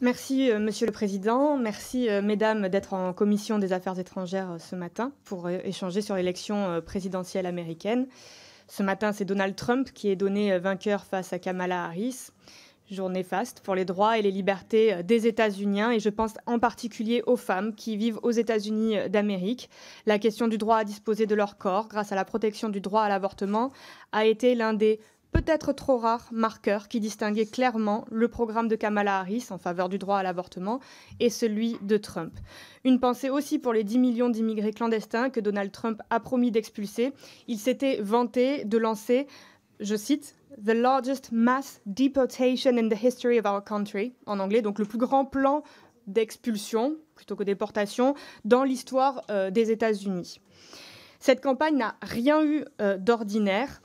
Merci, Monsieur le Président. Merci, Mesdames, d'être en commission des Affaires étrangères ce matin pour échanger sur l'élection présidentielle américaine. Ce matin, c'est Donald Trump qui est donné vainqueur face à Kamala Harris. Journée faste pour les droits et les libertés des États-Uniens, et je pense en particulier aux femmes qui vivent aux États-Unis d'Amérique. La question du droit à disposer de leur corps, grâce à la protection du droit à l'avortement, a été l'un des peut-être trop rares marqueurs qui distinguaient clairement le programme de Kamala Harris en faveur du droit à l'avortement et celui de Trump. Une pensée aussi pour les 10 millions d'immigrés clandestins que Donald Trump a promis d'expulser. Il s'était vanté de lancer, je cite, « The largest mass deportation in the history of our country », en anglais, donc le plus grand plan d'expulsion, plutôt que déportation, dans l'histoire des États-Unis. Cette campagne n'a rien eu d'ordinaire.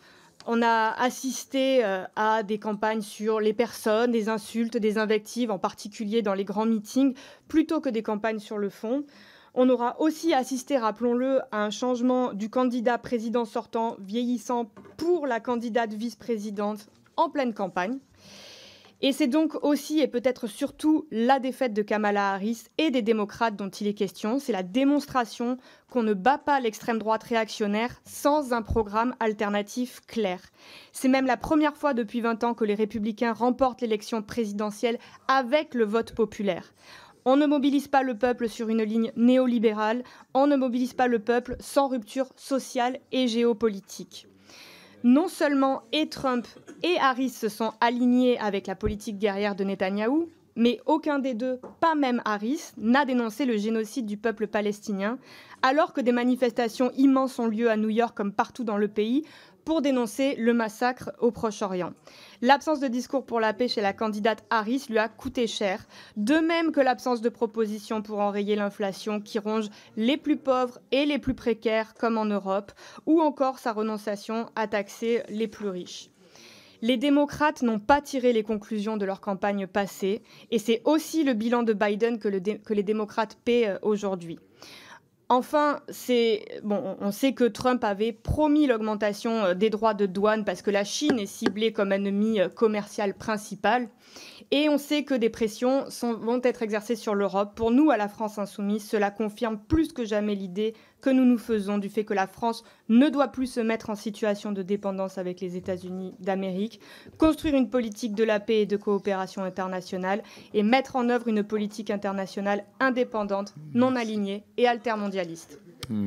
On a assisté à des campagnes sur les personnes, des insultes, des invectives, en particulier dans les grands meetings, plutôt que des campagnes sur le fond. On aura aussi assisté, rappelons-le, à un changement du candidat président sortant vieillissant pour la candidate vice-présidente en pleine campagne. Et c'est donc aussi et peut-être surtout la défaite de Kamala Harris et des démocrates dont il est question. C'est la démonstration qu'on ne bat pas l'extrême droite réactionnaire sans un programme alternatif clair. C'est même la première fois depuis 20 ans que les républicains remportent l'élection présidentielle avec le vote populaire. On ne mobilise pas le peuple sur une ligne néolibérale, on ne mobilise pas le peuple sans rupture sociale et géopolitique. Non seulement et Trump et Harris se sont alignés avec la politique guerrière de Netanyahou, mais aucun des deux, pas même Harris, n'a dénoncé le génocide du peuple palestinien, alors que des manifestations immenses ont lieu à New York comme partout dans le pays pour dénoncer le massacre au Proche-Orient. L'absence de discours pour la paix chez la candidate Harris lui a coûté cher, de même que l'absence de propositions pour enrayer l'inflation qui ronge les plus pauvres et les plus précaires, comme en Europe, ou encore sa renonciation à taxer les plus riches. Les démocrates n'ont pas tiré les conclusions de leur campagne passée, et c'est aussi le bilan de Biden que les démocrates paient aujourd'hui. Enfin, on sait que Trump avait promis l'augmentation des droits de douane parce que la Chine est ciblée comme ennemi commercial principal. Et on sait que des pressions vont être exercées sur l'Europe. Pour nous, à la France insoumise, cela confirme plus que jamais l'idée que nous nous faisons du fait que la France ne doit plus se mettre en situation de dépendance avec les États-Unis d'Amérique, construire une politique de la paix et de coopération internationale et mettre en œuvre une politique internationale indépendante, non alignée et altermondialiste.